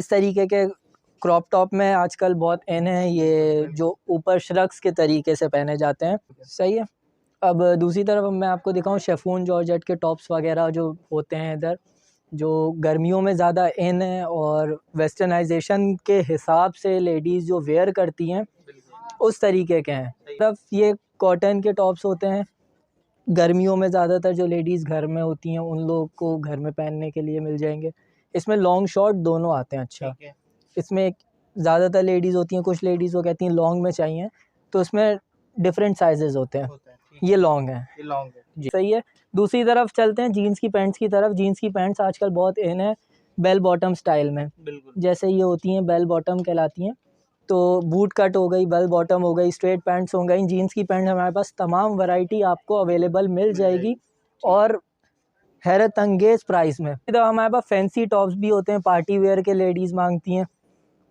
इस तरीके के क्रॉप टॉप में आजकल बहुत इन है, ये जो ऊपर श्रग्स के तरीके से पहने जाते हैं। सही है। अब दूसरी तरफ मैं आपको दिखाऊं शेफून जॉर्जेट के टॉप्स वगैरह जो होते हैं इधर, जो गर्मियों में ज़्यादा इन है और वेस्टर्नाइजेशन के हिसाब से लेडीज़ जो वेयर करती हैं उस तरीके के हैं। तरफ ये कॉटन के टॉप्स होते हैं, गर्मियों में ज़्यादातर जो लेडीज़ घर में होती हैं उन लोगों को घर में पहनने के लिए मिल जाएंगे। इसमें लॉन्ग शॉर्ट दोनों आते हैं। अच्छा, इसमें ज़्यादातर लेडीज़ होती हैं, कुछ लेडीज़ वो कहती हैं लॉन्ग में चाहिए, तो इसमें डिफरेंट साइजेस होते हैं। ये लॉन्ग है, ये लॉन्ग है जी सही है। दूसरी तरफ चलते हैं जीन्स की पैंट्स की तरफ। जीन्स की पैंट्स आजकल बहुत इन है बेल बॉटम स्टाइल में, बिल्कुल। जैसे ये होती हैं बेल बॉटम कहलाती हैं। तो बूट कट हो गई, बेल बॉटम हो गई, स्ट्रेट पैंट्स हो गई। जीन्स की पैंट हमारे पास तमाम वैरायटी आपको अवेलेबल मिल जाएगी और हैरत अंगेज़ प्राइस में। इधर हमारे पास फैंसी टॉप्स भी होते हैं, पार्टी वेयर के लेडीज़ मांगती हैं।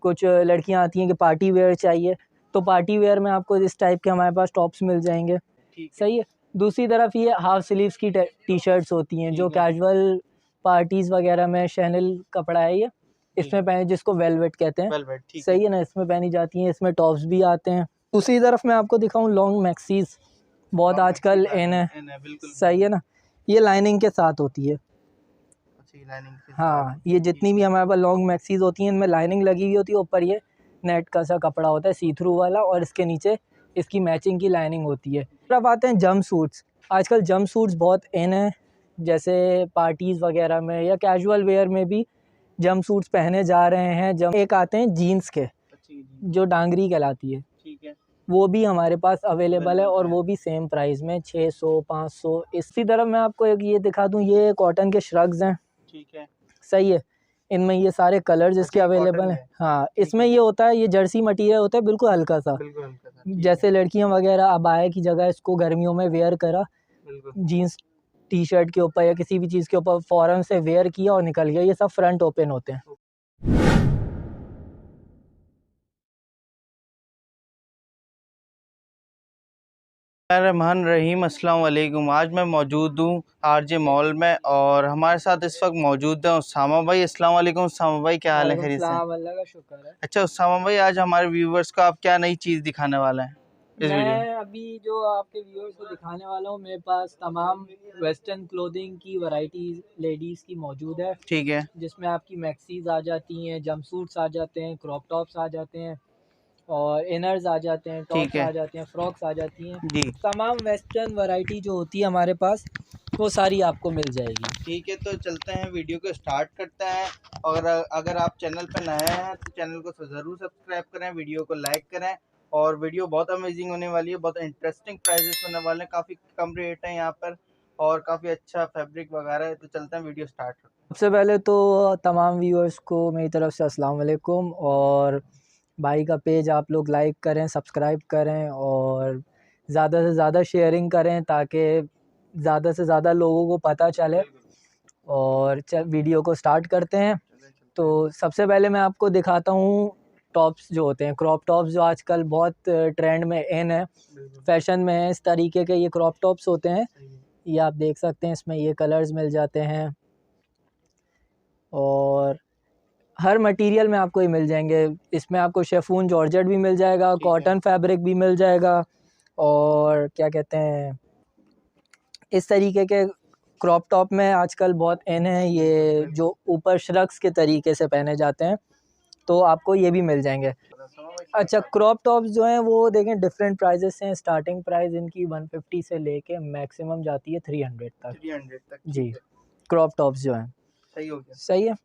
कुछ लड़कियां आती हैं कि पार्टी वेयर चाहिए, तो पार्टी वेयर में आपको इस टाइप के हमारे पास टॉप्स मिल जाएंगे। सही है। दूसरी तरफ ये हाफ स्लीव्स की टी शर्ट्स होती हैं जो कैजुअल पार्टीज़ वगैरह में शैनल कपड़ा है ये, इसमें पहने, जिसको वेलवेट कहते हैं। सही है ना, इसमें पहनी जाती हैं। इसमें टॉप्स भी आते हैं। दूसरी तरफ मैं आपको दिखाऊं लॉन्ग मैक्सीज, बहुत आजकल इन है। सही है ना, ये लाइनिंग के साथ होती है। हाँ, ये जितनी भी हमारे पास लॉन्ग मैक्सीज होती हैं इनमें लाइनिंग लगी हुई होती है। ऊपर ये नेट का सा कपड़ा होता है सी थ्रू वाला, और इसके नीचे इसकी मैचिंग की लाइनिंग होती है। अब आते हैं जंप सूट्स। आजकल जंप सूट्स बहुत इन है, जैसे पार्टीज़ वगैरह में या कैजुअल वेयर में भी जंप सूट्स पहने जा रहे हैं। एक आते हैं जीन्स के, जो डांगरी कहलाती है, वो भी हमारे पास अवेलेबल है और वो भी सेम प्राइस में 600 500। इसी तरफ मैं आपको एक ये दिखा दूँ, ये कॉटन के श्रग्स हैं। ठीक है, सही है। इनमें ये सारे कलर्स इसके अवेलेबल हैं। हाँ, इसमें ये होता है, ये जर्सी मटेरियल होता है, बिल्कुल हल्का सा, जैसे लड़कियां वगैरह अबाया की जगह इसको गर्मियों में वेयर करा, जीन्स टी शर्ट के ऊपर या किसी भी चीज़ के ऊपर फ़ौरन से वेयर किया और निकल गया। ये सब फ्रंट ओपन होते हैं। रहमान रहीम, अस्सलाम वालेकुम। आज मैं मौजूद हूँ आरजे मॉल में और हमारे साथ इस वक्त मौजूद है उसामा भाई। अस्सलाम वालेकुम उसामा भाई, क्या हाल है? खैरियत से? अल्लाह का शुक्र है। अच्छा उसामा भाई, आज हमारे व्यूवर्स को आप क्या नई चीज़ दिखाने वाले हैं इस वीडियो में? मैं अभी जो आपके व्यूअर्स को दिखाने वाला हूँ, मेरे पास तमाम वेस्टर्न क्लोथिंग की वैरायटीज लेडीज़ की मौजूद है। ठीक है, जिसमें आपकी मैक्सीज आ जाती हैं, जंपसूट्स आ जाते हैं, क्रॉप टॉप्स आ जाते हैं, और इनर्स आ जाते हैं, ठीक टॉप्स है आ जाते हैं, फ्रॉक्स आ जाती हैं। जी। तमाम वेस्टर्न वैरायटी जो होती है हमारे पास, वो सारी आपको मिल जाएगी। ठीक है, तो चलते हैं, वीडियो को स्टार्ट करते हैं। और अगर आप चैनल पर नए हैं तो चैनल को ज़रूर सब्सक्राइब करें, वीडियो को लाइक करें। और वीडियो बहुत अमेजिंग होने वाली है, बहुत इंटरेस्टिंग प्राइजेस होने वाले हैं, काफ़ी कम रेट है यहाँ पर और काफ़ी अच्छा फैब्रिक वगैरह है। तो चलते हैं, वीडियो स्टार्ट करते हैं। सबसे पहले तो तमाम व्यूअर्स को मेरी तरफ से अस्सलाम वालेकुम, और भाई का पेज आप लोग लाइक करें, सब्सक्राइब करें और ज़्यादा से ज़्यादा शेयरिंग करें ताकि ज़्यादा से ज़्यादा लोगों को पता चले। और वीडियो को स्टार्ट करते हैं। तो सबसे पहले मैं आपको दिखाता हूँ टॉप्स जो होते हैं, क्रॉप टॉप्स, जो आजकल बहुत ट्रेंड में इन है, फैशन में है। इस तरीके के ये क्रॉप टॉप्स होते हैं, ये आप देख सकते हैं। इसमें ये कलर्स मिल जाते हैं और हर मटेरियल में आपको ये मिल जाएंगे। इसमें आपको शेफून जॉर्जेट भी मिल जाएगा, कॉटन फैब्रिक भी मिल जाएगा, और क्या कहते हैं, इस तरीके के क्रॉप टॉप में आजकल बहुत इन है, ये जो ऊपर श्रग्स के तरीके से पहने जाते हैं, तो आपको ये भी मिल जाएंगे। अच्छा, क्रॉप टॉप्स जो हैं वो देखें डिफरेंट प्राइजेस हैं। स्टार्टिंग प्राइस इनकी 150 से लेके मैक्सिमम जाती है 300 तक। 300 तक जी, क्रॉप टॉप्स जो हैं। सही हो गया। सही है।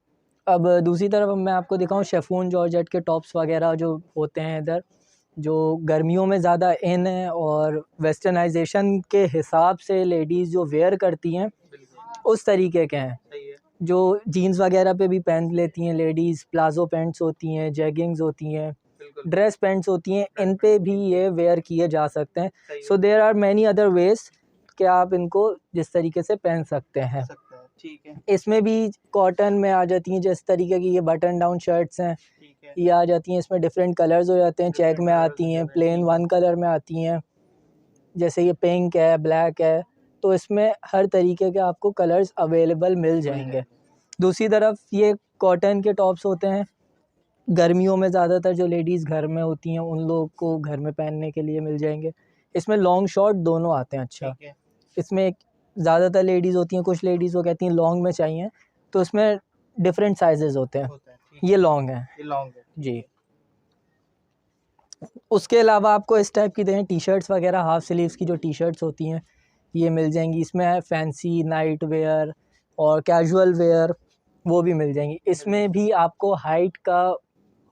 अब दूसरी तरफ मैं आपको दिखाऊं शेफून जॉर्जेट के टॉप्स वगैरह जो होते हैं इधर, जो गर्मियों में ज़्यादा इन है और वेस्टर्नाइजेशन के हिसाब से लेडीज़ जो वेयर करती हैं उस तरीके के हैं, जो जीन्स वगैरह पे भी पहन लेती हैं लेडीज़। प्लाजो पैंट्स होती हैं, जैगिंग्स होती हैं, ड्रेस पैंट्स होती हैं, इन पे भी ये वेयर किए जा सकते हैं। So there are many other ways कि आप इनको जिस तरीके से पहन सकते हैं। ठीक है, इसमें भी कॉटन में आ जाती हैं, जिस तरीके की ये बटन डाउन शर्ट्स हैं, ये आ जाती हैं। इसमें डिफरेंट कलर्स हो जाते हैं, चेक में आती हैं, प्लेन वन कलर में आती हैं, जैसे ये पिंक है, ब्लैक है। तो इसमें हर तरीके के आपको कलर्स अवेलेबल मिल जाएंगे। दूसरी तरफ ये कॉटन के टॉप्स होते हैं, गर्मियों में ज़्यादातर जो लेडीज़ घर में होती हैं उन लोग को घर में पहनने के लिए मिल जाएंगे। इसमें लॉन्ग शॉर्ट दोनों आते हैं। अच्छा, ठीक है। इसमें ज़्यादातर लेडीज़ होती हैं, कुछ लेडीज़ वो कहती हैं लॉन्ग में चाहिए, तो इसमें डिफरेंट साइजेस होते हैं। ठीक ये लॉन्ग है ये लॉन्ग है जी। उसके अलावा आपको इस टाइप की दें टी शर्ट्स वगैरह, हाफ स्लीव्स की जो टी शर्ट्स होती हैं ये मिल जाएंगी। इसमें है फैंसी, नाइट वेयर और कैजुअल वेयर, वो भी मिल जाएंगी। इसमें भी आपको हाइट का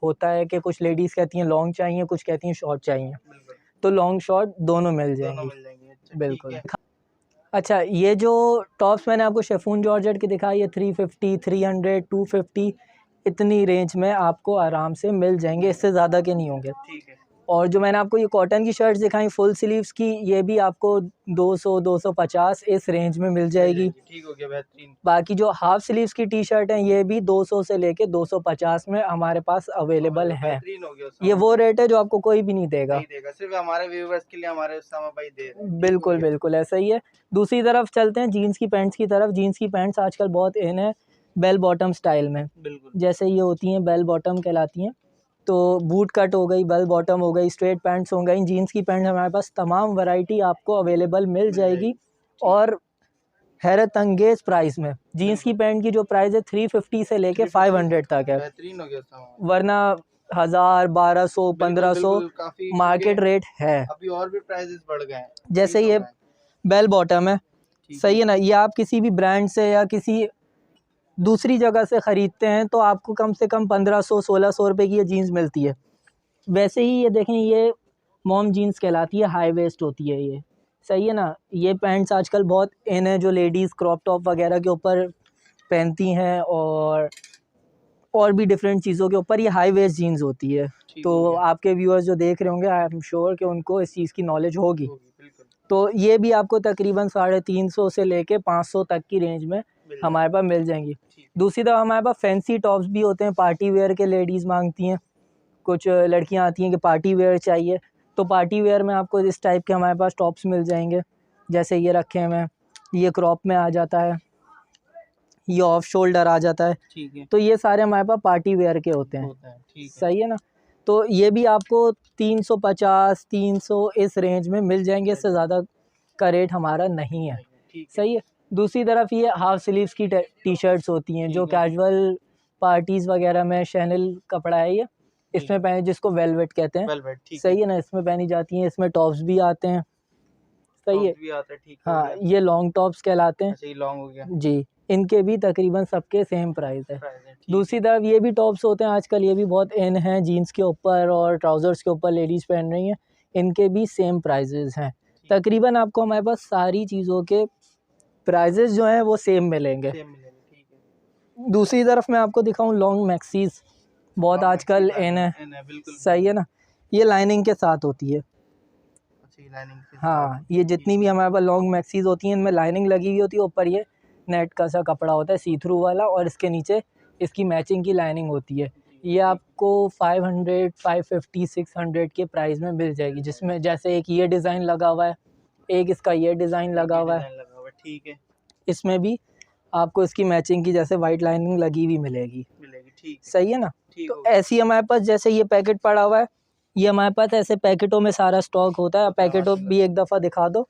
होता है कि कुछ लेडीज़ कहती हैं लॉन्ग चाहिए, कुछ कहती हैं शॉर्ट चाहिए, तो लॉन्ग शॉर्ट दोनों मिल जाएंगी। अच्छा, बिल्कुल। अच्छा, ये जो टॉप्स मैंने आपको शेफून जॉर्जेट की दिखाई है 350, 300, 250 इतनी रेंज में आपको आराम से मिल जाएंगे, इससे ज़्यादा के नहीं होंगे। ठीक है। और जो मैंने आपको ये कॉटन की शर्ट्स दिखाई फुल स्लीव्स की, ये भी आपको 200, 250 इस रेंज में मिल जाएगी। ठीक हो गया, बेहतरीन। बाकी जो हाफ स्लीव्स की टी शर्ट हैं ये भी 200 से लेके 250 में हमारे पास अवेलेबल है। ये वो रेट है जो आपको कोई भी नहीं देगा, सिर्फ हमारे व्यूअर्स के लिए हमारे उस्तामा भाई दे रहे हैं। बिल्कुल बिल्कुल ऐसा ही है। दूसरी तरफ चलते हैं जीन्स की पैंट्स की तरफ। जीन्स की पैंट्स आजकल बहुत इन है बेल बॉटम स्टाइल में, बिल्कुल। जैसे ये होती हैं बेल बॉटम कहलाती हैं। तो बूट कट हो गई, बेल बॉटम हो गई, स्ट्रेट पैंट्स हो गई। जीन्स की पैंट हमारे पास तमाम वैरायटी आपको अवेलेबल मिल जाएगी और हैरत अंगेज प्राइस में। जीन्स की पैंट की जो प्राइस है 350 से लेके 500 तक है, बेहतरीन हो गया। वरना 1000, 1200, 1500 मार्केट रेट है। अभी और भी प्राइसेस बढ़ गए हैं। जैसे ये बेल बॉटम है, सही है ना, ये आप किसी भी ब्रांड से या किसी दूसरी जगह से ख़रीदते हैं तो आपको कम से कम 1500, 1600 रुपये की ये जीन्स मिलती है। वैसे ही ये देखें, ये मॉम जीन्स कहलाती है, हाई वेस्ट होती है ये, सही है ना। ये पैंट्स आजकल बहुत इन है, जो लेडीज़ क्रॉप टॉप वगैरह के ऊपर पहनती हैं और भी डिफरेंट चीज़ों के ऊपर ये हाई वेस्ट जीन्स होती है। तो आपके व्यूअर्स जो देख रहे होंगे, आई एम श्योर कि उनको इस चीज़ की नॉलेज होगी। तो ये भी आपको तकरीबन 350 से लेके 500 तक की रेंज में हमारे पास मिल जाएंगी। दूसरी तरफ हमारे पास फैंसी टॉप्स भी होते हैं, पार्टी वेयर के लेडीज़ मांगती हैं। कुछ लड़कियां आती हैं कि पार्टी वेयर चाहिए, तो पार्टी वेयर में आपको इस टाइप के हमारे पास टॉप्स मिल जाएंगे। जैसे ये रखे हुए हैं, ये क्रॉप में आ जाता है, ये ऑफ शोल्डर आ जाता है। ठीक है। तो ये सारे हमारे पास पार्टी वेयर के होते हैं। सही है ना। तो ये भी आपको 350, 300 इस रेंज में मिल जाएंगे, इससे ज़्यादा का रेट हमारा नहीं है। सही है। दूसरी तरफ ये हाफ स्लीव्स की टी शर्ट्स होती हैं जो कैजुअल पार्टीज़ वगैरह में, शैनल कपड़ा है ये, इसमें पहने, जिसको वेलवेट कहते हैं। सही है ना, इसमें पहनी जाती हैं। इसमें टॉप्स भी आते हैं, सही है। हाँ, ये लॉन्ग टॉप्स कहलाते हैं। लॉन्ग हो गया जी। इनके भी तकरीबन सबके सेम प्राइस है। दूसरी तरफ ये भी टॉप्स होते हैं आजकल, ये भी बहुत इन हैं, जीन्स के ऊपर और ट्राउज़र्स के ऊपर लेडीज़ पहन रही हैं। इनके भी सेम प्राइजेज़ हैं। तकरीबन आपको हमारे पास सारी चीज़ों के प्राइजेज़ जो हैं वो सेम मिलेंगे। दूसरी तरफ मैं आपको दिखाऊं लॉन्ग मैक्सीज़, बहुत आजकल इन है। सही है ना। ये लाइनिंग के साथ होती है। हाँ, ये जितनी भी हमारे पास लॉन्ग मैक्सीज़ होती हैं इनमें लाइनिंग लगी हुई होती है। ऊपर ये नेट का सा कपड़ा होता है सी थ्रू वाला, और इसके नीचे इसकी मैचिंग की लाइनिंग होती है। ये आपको 500, 550, 600 के प्राइस में मिल जाएगी, जिसमें जैसे एक ये डिज़ाइन लगा हुआ है, एक इसका ये डिज़ाइन लगा हुआ है। ठीक है। इसमें भी आपको इसकी मैचिंग की जैसे वाइट लाइनिंग लगी हुई मिलेगी। सही है ना। तो ऐसी हमारे पास, जैसे ये पैकेट पड़ा हुआ है, ये हमारे पास ऐसे पैकेटों में सारा स्टॉक होता है। पैकेटों भी एक दफ़ा दिखा दो।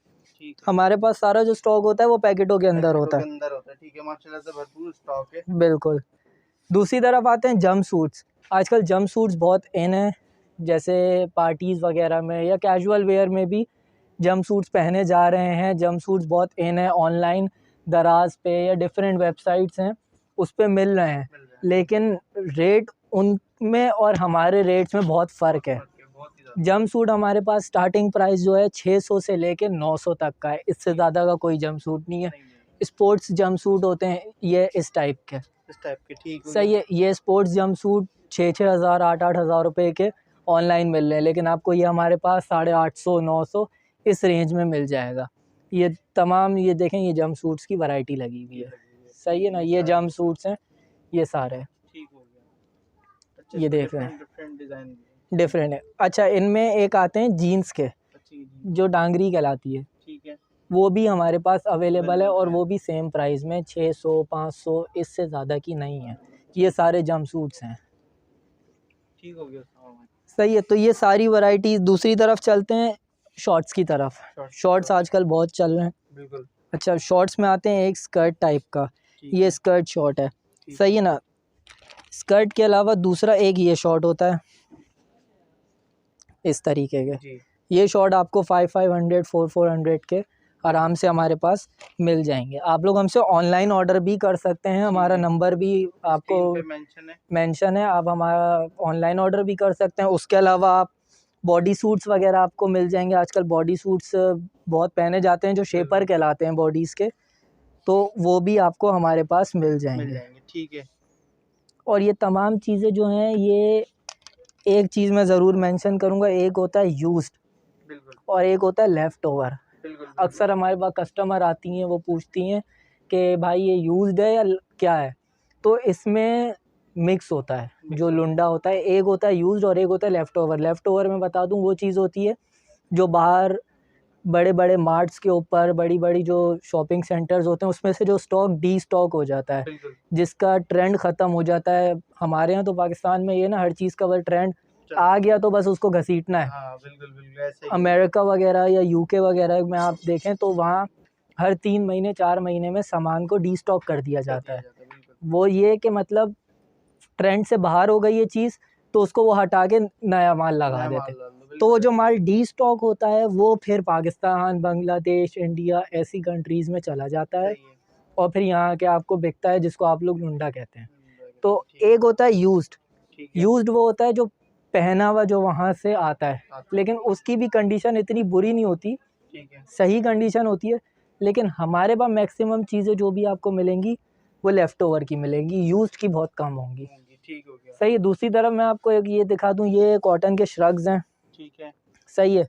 हमारे पास सारा जो स्टॉक होता है वो पैकेटों के अंदर होता है। ठीक है, माशाल्लाह से भरपूर स्टॉक है। बिल्कुल। दूसरी तरफ आते हैं जंप सूट्स। आजकल जंप सूट्स बहुत इन है, जैसे पार्टीज़ वगैरह में या कैजुअल वेयर में भी जंप सूट्स पहने जा रहे हैं। जंप सूट्स बहुत इन है, ऑनलाइन दराज पे या डिफरेंट वेबसाइट्स हैं उस पे मिल रहे हैं, लेकिन रेट उनमें और हमारे रेट्स में बहुत फ़र्क है। जंप सूट हमारे पास स्टार्टिंग प्राइस जो है 600 से लेके 900 तक का है, इससे ज़्यादा का कोई जंप सूट नहीं है। स्पोर्ट्स जंप सूट होते हैं ये इस टाइप के। ठीक सही है। ये स्पोर्ट्स जंप सूट 6-6 हज़ार, 8-8 हज़ार रुपये के ऑनलाइन मिल रहे हैं, लेकिन आपको ये हमारे पास 850, 900 इस रेंज में मिल जाएगा। ये तमाम, ये देखें, ये जंप सूट्स की वैरायटी लगी हुई है। सही है ना। ये जंप सूट्स हैं, ये सारे ये देख रहे हैं, डिफरेंट है। अच्छा, इनमें एक आते हैं जीन्स के, जो डांगरी कहलाती है, वो भी हमारे पास अवेलेबल है और वो भी सेम प्राइस में 600, 500, इससे ज़्यादा की नहीं है। ये सारे जंप सूट्स हैं। ठीक हो गया उसामा भाई। सही है, तो ये सारी वैरायटीज। दूसरी तरफ चलते हैं शॉर्ट्स की तरफ। शॉर्ट्स आजकल बहुत चल रहे हैं। बिल्कुल। अच्छा, शॉर्ट्स में आते हैं एक स्कर्ट टाइप का, ठीक ये है। स्कर्ट शॉर्ट है, ठीक सही है ना। स्कर्ट के अलावा दूसरा एक ये शॉर्ट होता है इस तरीके के। जी। ये शॉर्ट आपको 500 400 के आराम से हमारे पास मिल जाएंगे। आप लोग हमसे ऑनलाइन ऑर्डर भी कर सकते हैं, हमारा नंबर भी आपको स्क्रीन पे मेंशन है, आप हमारा ऑनलाइन ऑर्डर भी कर सकते हैं। उसके अलावा आप बॉडी सूट्स वगैरह आपको मिल जाएंगे। आजकल बॉडी सूट्स बहुत पहने जाते हैं जो शेपर कहलाते हैं बॉडीज़ के, तो वो भी आपको हमारे पास मिल जाएंगे। ठीक है। और ये तमाम चीज़ें जो हैं, ये एक चीज़ मैं ज़रूर मेंशन करूँगा, एक होता है यूज्ड बिल्कुल। और एक होता है लेफ़्ट ओवर। बिल्कुल। अक्सर हमारे पास कस्टमर आती हैं, वो पूछती हैं कि भाई ये यूज्ड है या क्या है। तो इसमें मिक्स होता है, जो लुंडा होता है, एक होता है यूज्ड और एक होता है लेफ़्ट ओवर। लेफ़्ट ओवर मैं बता दूं, वो चीज़ होती है जो बाहर बड़े बड़े मार्ट्स के ऊपर, बड़ी बड़ी जो शॉपिंग सेंटर्स होते हैं, उसमें से जो स्टॉक डी स्टॉक हो जाता है, जिसका ट्रेंड ख़त्म हो जाता है। हमारे यहाँ तो पाकिस्तान में ये ना, हर चीज़ का बस ट्रेंड आ गया तो बस उसको घसीटना है। हाँ, बिल्कुल ऐसे ही। अमेरिका वगैरह या यूके वगैरह में आप देखें तो वहाँ हर 3 महीने 4 महीने में सामान को डी स्टॉक कर दिया जाता है। वो ये कि मतलब ट्रेंड से बाहर हो गई ये चीज़, तो उसको वो हटा के नया माल लगा देते हैं। तो वो जो माल डी स्टॉक होता है वो फिर पाकिस्तान, बांग्लादेश, इंडिया ऐसी कंट्रीज़ में चला जाता है और फिर यहाँ के आपको बिकता है, जिसको आप लोग लुंडा कहते हैं। तो एक होता है यूज्ड। यूज्ड वो होता है जो पहना हुआ जो वहाँ से आता है, लेकिन उसकी भी कंडीशन इतनी बुरी नहीं होती, सही कंडीशन होती है। लेकिन हमारे पास मैक्सिमम चीज़ें जो भी आपको मिलेंगी वो लेफ़्ट ओवर की मिलेंगी, यूज्ड की बहुत कम होंगी। ठीक हो गया। सही है। दूसरी तरफ मैं आपको एक ये दिखा दूँ, ये कॉटन के श्रग्स हैं। ठीक है। सही है।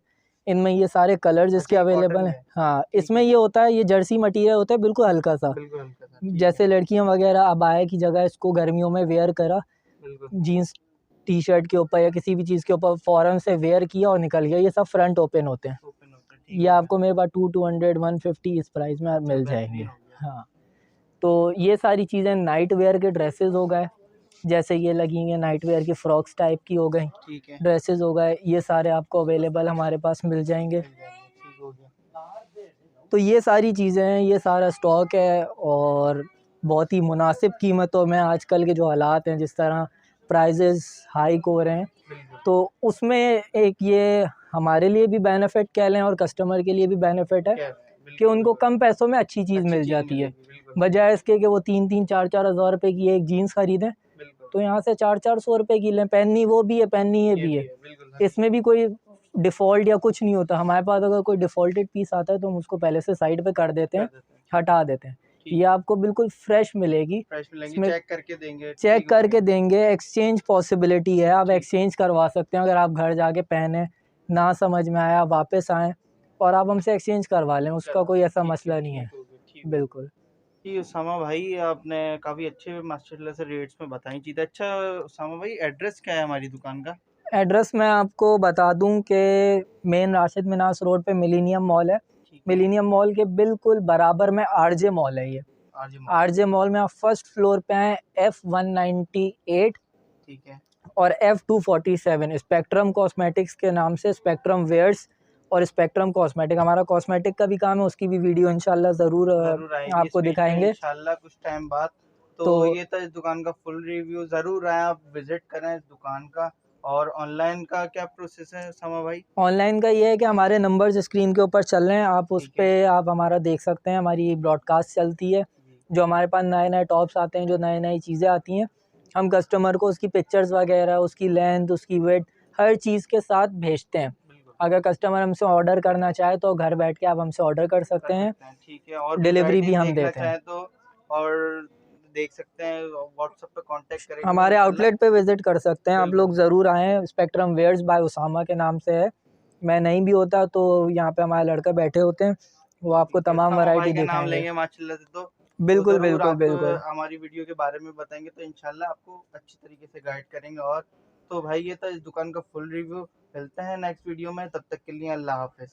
इनमें ये सारे कलर्स इसके अवेलेबल हैं। हाँ, इसमें ये होता है, ये जर्सी मटीरियल होता है, बिल्कुल हल्का सा, जैसे लड़कियां वगैरह अबाया की जगह इसको गर्मियों में वेयर करा, जीन्स टी शर्ट के ऊपर या किसी भी चीज़ के ऊपर फ़ौरन से वेयर किया और निकल गया। ये सब फ्रंट ओपन होते हैं। ये आपको मेरे पास 200 150 इस प्राइस में मिल जाएंगे। हाँ, तो ये सारी चीज़ें नाइट वेयर के ड्रेसेस हो गए, जैसे ये लगेंगे नाइट वेयर की फ्रॉक्स टाइप की हो गई, ड्रेसेस हो गए, ये सारे आपको अवेलेबल हमारे पास मिल जाएंगे। तो ये सारी चीज़ें हैं, ये सारा स्टॉक है और बहुत ही मुनासिब कीमतों में। आजकल के जो हालात हैं, जिस तरह प्राइजेस हाइक हो रहे हैं, तो उसमें एक ये हमारे लिए भी बेनिफिट कह लें और कस्टमर के लिए भी बेनिफिट है कि उनको कम पैसों में अच्छी चीज़ मिल जाती है। बजाय इसके कि वो 3-3 4-4 हज़ार रुपये की एक जीन्स खरीदें, तो यहाँ से 400-400 रुपये की लें। पहननी वो भी है, पहननी ये भी है, इसमें भी कोई डिफ़ॉल्ट या कुछ नहीं होता। हमारे पास अगर कोई डिफ़ॉल्टेड पीस आता है तो हम उसको पहले से साइड पे कर देते हैं, हटा देते हैं। ये आपको बिल्कुल फ्रेश मिलेगी, चेक करके देंगे। एक्सचेंज पॉसिबिलिटी है, आप एक्सचेंज करवा सकते हैं। अगर आप घर जाके पहने, ना समझ में आया, वापस आएँ और आप हमसे एक्सचेंज करवा लें, उसका कोई ऐसा मसला नहीं है। बिल्कुल। जी उसामा भाई, आपने काफ़ी अच्छे माशाल्लाह से रेट्स में बताई चीज़ें। अच्छा उसामा भाई, एड्रेस क्या है हमारी दुकान का? एड्रेस मैं आपको बता दूं कि मेन राशिद मिनास रोड पे मिलीनियम मॉल है। मिलीनियम मॉल के बिल्कुल बराबर में आरजे मॉल है। ये आरजे मॉल में आप फर्स्ट फ्लोर पे हैं, F198। ठीक है। और F247 स्पेक्ट्रम कॉस्मेटिक्स के नाम से, स्पेक्ट्रम वेयर्स और स्पेक्ट्रम कॉस्मेटिक, हमारा कॉस्मेटिक का भी काम है, उसकी भी वीडियो इंशाल्लाह ज़रूर आपको दिखाएंगे इंशाल्लाह कुछ टाइम बाद। तो ये था इस दुकान का फुल रिव्यू। ज़रूर आए, आप विजिट करें इस दुकान का। और ऑनलाइन का क्या प्रोसेस है समा भाई? ऑनलाइन का ये है कि हमारे नंबर्स स्क्रीन के ऊपर चल रहे हैं, आप उस पर आप हमारा देख सकते हैं। हमारी ब्रॉडकास्ट चलती है, जो हमारे पास नए नए टॉप्स आते हैं, जो नई नई चीज़ें आती हैं, हम कस्टमर को उसकी पिक्चर्स वगैरह, उसकी लेंथ, उसकी वेट, हर चीज़ के साथ भेजते हैं। अगर कस्टमर हमसे ऑर्डर करना चाहे तो घर बैठ के आप हमसे ऑर्डर कर सकते हैं। ठीक है। और डिलीवरी भी हम देते हैं। तो और देख सकते हैं, व्हाट्सएप पे कांटेक्ट करेंगे, हमारे आउटलेट पे विजिट कर सकते हैं। आप लोग ज़रूर आएँ। स्पेक्ट्रम वेयर्स बाय उसामा के नाम से है। मैं नहीं भी होता तो यहाँ पे हमारे लड़के बैठे होते हैं, वो आपको तमाम वैरायटी दिखाएंगे। माशाल्लाह से तो बिल्कुल बिल्कुल बिल्कुल। हमारी वीडियो के बारे में बताएंगे तो इंशाल्लाह आपको अच्छी तरीके से गाइड करेंगे। और तो भाई ये था इस दुकान का फुल रिव्यू। मिलते हैं नेक्स्ट वीडियो में, तब तक के लिए अल्लाह हाफिज़।